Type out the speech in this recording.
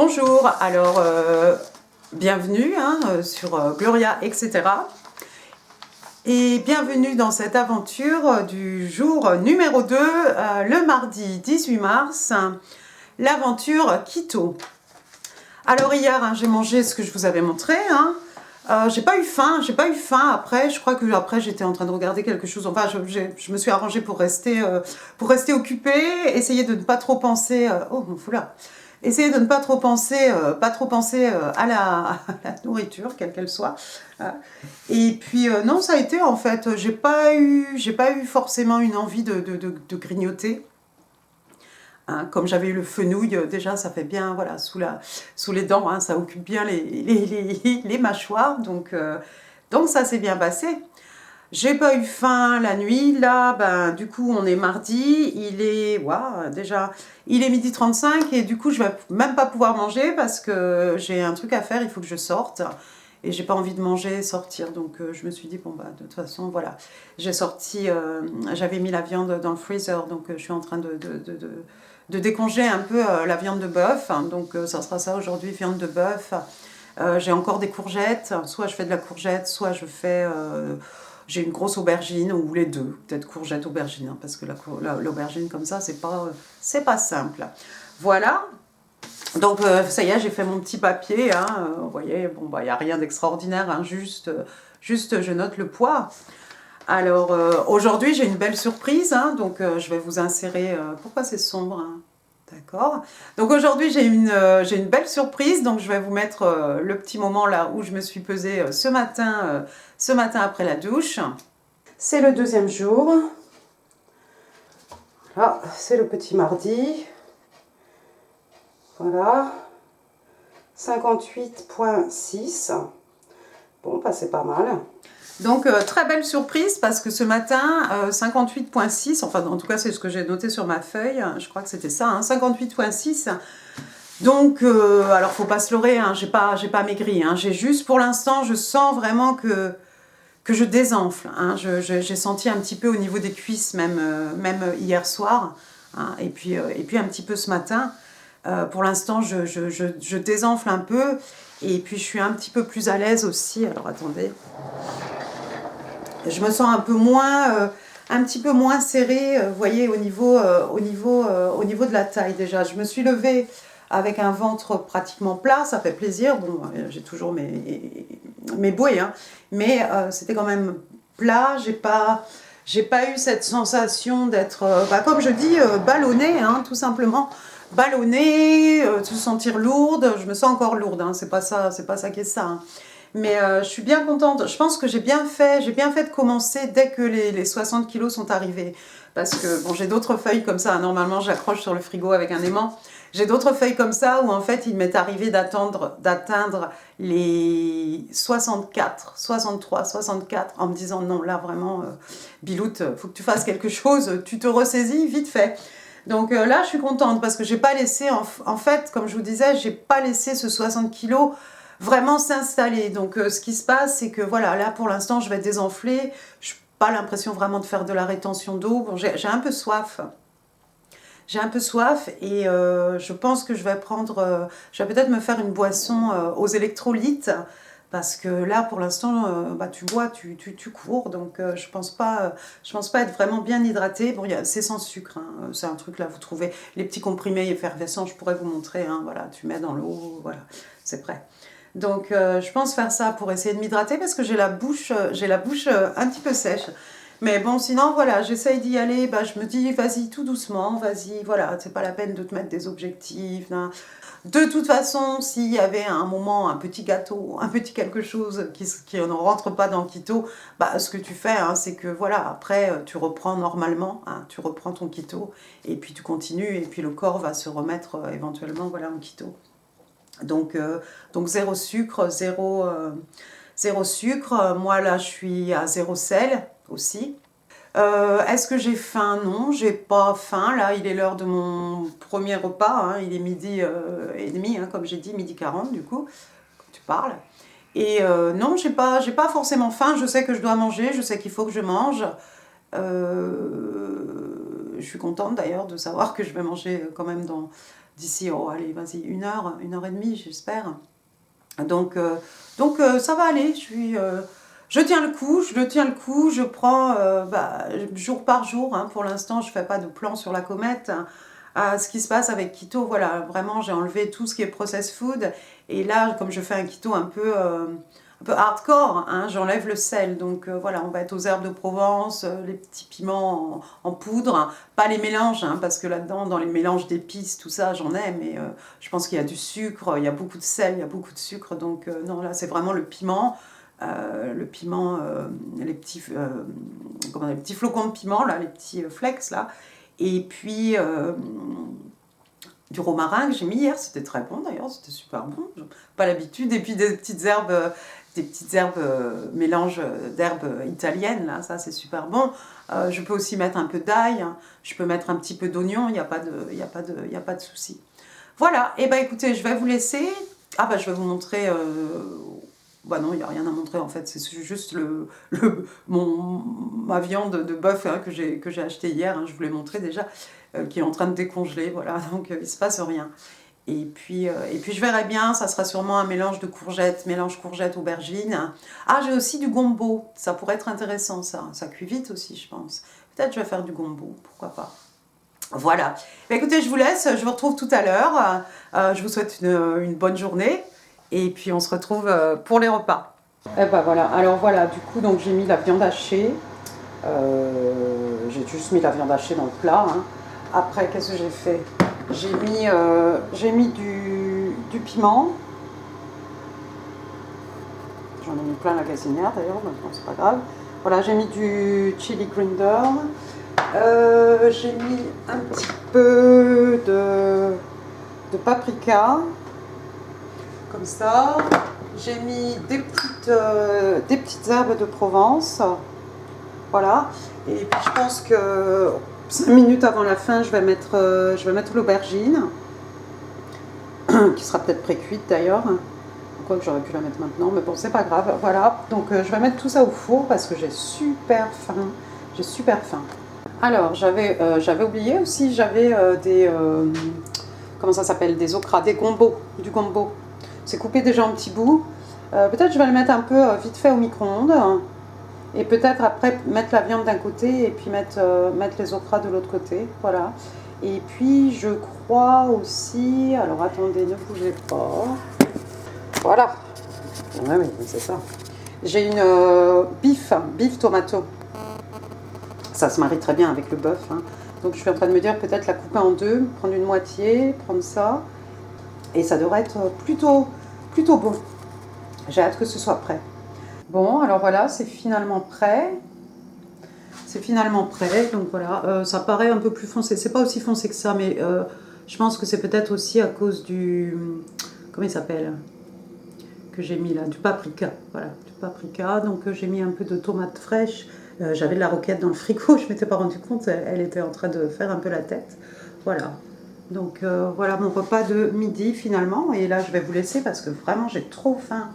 Bonjour, alors bienvenue sur Gloria, etc. Et bienvenue dans cette aventure du jour numéro 2, le mardi 18 mars, l'aventure keto. Alors hier, j'ai mangé ce que je vous avais montré. J'ai pas eu faim après. Je crois que après j'étais en train de regarder quelque chose. Enfin, je me suis arrangée pour rester occupée, essayer de ne pas trop penser. Oh mon foulard. Essayer de ne pas trop penser, à la nourriture, quelle qu'elle soit. Et puis non, ça a été en fait. J'ai pas eu forcément une envie de grignoter. Comme j'avais eu le fenouil, déjà ça fait bien, voilà, sous les dents, ça occupe bien les mâchoires, donc ça s'est bien passé. J'ai pas eu faim la nuit, là, du coup on est mardi, il est 12h35 et du coup je vais même pas pouvoir manger parce que j'ai un truc à faire, il faut que je sorte. Et j'ai pas envie de manger, sortir, donc je me suis dit, bon de toute façon, voilà. J'ai sorti, j'avais mis la viande dans le freezer, donc je suis en train de décongeler un peu la viande de bœuf, donc ça sera ça aujourd'hui, viande de bœuf. J'ai encore des courgettes, soit je fais de la courgette, soit je fais... j'ai une grosse aubergine, ou les deux, peut-être courgette, aubergine, parce que l'aubergine comme ça, c'est pas simple. Voilà. Donc ça y est, j'ai fait mon petit papier, vous voyez, bon il n'y a rien d'extraordinaire, juste je note le poids. Alors aujourd'hui j'ai une belle surprise, donc je vais vous insérer, pourquoi c'est sombre, d'accord. Donc aujourd'hui j'ai une belle surprise, donc je vais vous mettre le petit moment là où je me suis pesée ce matin après la douche. C'est le deuxième jour, là c'est le petit mardi. Voilà, 58,6. Bon, c'est pas mal. Donc, très belle surprise parce que ce matin, 58,6, enfin, en tout cas, c'est ce que j'ai noté sur ma feuille. Je crois que c'était ça, 58,6. Donc, alors, faut pas se leurrer, j'ai pas maigri. J'ai juste, pour l'instant, je sens vraiment que je désenfle. J'ai senti un petit peu au niveau des cuisses, même hier soir. Et puis un petit peu ce matin. Pour l'instant, je désenfle un peu et puis je suis un petit peu plus à l'aise aussi. Alors attendez, je me sens un petit peu moins serrée, vous voyez, au niveau de la taille déjà. Je me suis levée avec un ventre pratiquement plat, ça fait plaisir. Bon, j'ai toujours mes bouées, mais c'était quand même plat. J'ai pas eu cette sensation d'être, comme je dis, ballonnée, tout simplement. Ballonnée, se sentir lourde, je me sens encore lourde, c'est pas ça qui est ça. Mais je suis bien contente, je pense que j'ai bien fait de commencer dès que les 60 kilos sont arrivés. Parce que bon, j'ai d'autres feuilles comme ça, normalement j'accroche sur le frigo avec un aimant. J'ai d'autres feuilles comme ça où en fait il m'est arrivé d'atteindre les 64, 63, 64 en me disant non là vraiment Biloute, faut que tu fasses quelque chose, tu te ressaisis vite fait. Donc là, je suis contente parce que j'ai pas laissé, en fait, comme je vous disais, j'ai pas laissé ce 60 kilos vraiment s'installer. Donc ce qui se passe, c'est que voilà, là pour l'instant, je vais désenfler. Je n'ai pas l'impression vraiment de faire de la rétention d'eau. Bon, j'ai un peu soif. J'ai un peu soif et je pense que je vais peut-être me faire une boisson aux électrolytes. Parce que là, pour l'instant, tu bois, tu cours, donc je pense pas être vraiment bien hydratée. Bon, c'est sans sucre, c'est un truc là, vous trouvez les petits comprimés effervescents, je pourrais vous montrer, voilà, tu mets dans l'eau, voilà, c'est prêt. Donc je pense faire ça pour essayer de m'hydrater parce que j'ai la bouche un petit peu sèche. Mais bon, sinon, voilà, j'essaye d'y aller, je me dis, vas-y, tout doucement, vas-y, voilà, c'est pas la peine de te mettre des objectifs, De toute façon, s'il y avait à un moment un petit gâteau, un petit quelque chose qui ne rentre pas dans le keto, ce que tu fais, c'est que voilà, après, tu reprends normalement, tu reprends ton keto, et puis tu continues, et puis le corps va se remettre éventuellement voilà, en keto. Donc zéro sucre, zéro sucre. Moi, là, je suis à zéro sel aussi. Est-ce que j'ai faim? Non, j'ai pas faim. Là, il est l'heure de mon premier repas. Il est midi et demi, comme j'ai dit, midi 40 du coup, quand tu parles. Et non, j'ai pas forcément faim. Je sais que je dois manger, je sais qu'il faut que je mange. Je suis contente d'ailleurs de savoir que je vais manger quand même d'ici, oh allez, vas-y, 1 heure et demie, j'espère. Donc, ça va aller, je tiens le coup, je prends jour par jour, hein. Pour l'instant, je ne fais pas de plan sur la comète. Ce qui se passe avec keto, voilà, vraiment, j'ai enlevé tout ce qui est processed food. Et là, comme je fais un keto un peu hardcore, hein, j'enlève le sel. Donc voilà, on va être aux herbes de Provence, les petits piments en poudre. Pas les mélanges, hein, parce que là-dedans, dans les mélanges d'épices, tout ça, j'en ai, mais je pense qu'il y a du sucre, il y a beaucoup de sel, il y a beaucoup de sucre. Donc non, là, c'est vraiment le piment. Les petits flocons de piment, là, les petits flex, là. Et puis, du romarin que j'ai mis hier, c'était très bon d'ailleurs, c'était super bon, pas l'habitude. Et puis des petites herbes, mélange d'herbes italiennes, là, ça c'est super bon. Je peux aussi mettre un peu d'ail, hein. Je peux mettre un petit peu d'oignon, il n'y a pas de souci. Voilà, et ben écoutez, je vais vous laisser. Ah bah je vais vous montrer. Bah non, il n'y a rien à montrer en fait, c'est juste ma viande de bœuf, hein, que j'ai acheté hier, hein, je vous l'ai montré déjà, qui est en train de décongeler, voilà, donc il ne se passe rien. Et puis je verrai bien, ça sera sûrement un mélange de courgettes, aubergines. Ah, j'ai aussi du gombo, ça pourrait être intéressant ça cuit vite aussi je pense. Peut-être je vais faire du gombo, pourquoi pas. Voilà, bah, écoutez, je vous laisse, je vous retrouve tout à l'heure, je vous souhaite une bonne journée. Et puis on se retrouve pour les repas. Et ben voilà, alors voilà, du coup donc j'ai mis la viande hachée. J'ai juste mis la viande hachée dans le plat, hein. Après, qu'est-ce que j'ai fait? J'ai mis du piment. J'en ai mis plein la gazinière d'ailleurs, mais bon, c'est pas grave. Voilà, j'ai mis du chili grinder. J'ai mis un petit peu de paprika. Comme ça, j'ai mis des petites herbes de Provence, voilà. Et puis je pense que 5 minutes avant la fin, je vais mettre l'aubergine, qui sera peut-être pré-cuite d'ailleurs. Quoique j'aurais pu la mettre maintenant, mais bon, c'est pas grave. Voilà, donc je vais mettre tout ça au four parce que j'ai super faim. Alors, j'avais oublié aussi, j'avais comment ça s'appelle, des okras, du gombo. C'est coupé déjà en petits bouts. Peut-être je vais le mettre un peu vite fait au micro-ondes. Et peut-être après mettre la viande d'un côté et puis mettre les okras de l'autre côté. Voilà. Et puis je crois aussi... Alors attendez, ne bougez pas. Voilà. Ouais, oui, c'est ça. J'ai une beef tomato. Ça se marie très bien avec le bœuf, hein. Donc je suis en train de me dire peut-être la couper en deux, prendre une moitié, prendre ça. Et ça devrait être plutôt bon. J'ai hâte que ce soit prêt. Bon, alors voilà, c'est finalement prêt. Donc voilà, ça paraît un peu plus foncé. C'est pas aussi foncé que ça, mais je pense que c'est peut-être aussi à cause du... Comment il s'appelle? Que j'ai mis là, du paprika. Voilà, du paprika. Donc j'ai mis un peu de tomates fraîches. J'avais de la roquette dans le frigo, je m'étais pas rendu compte. Elle était en train de faire un peu la tête. Voilà. Donc voilà mon repas de midi finalement. Et là, je vais vous laisser parce que vraiment, j'ai trop faim.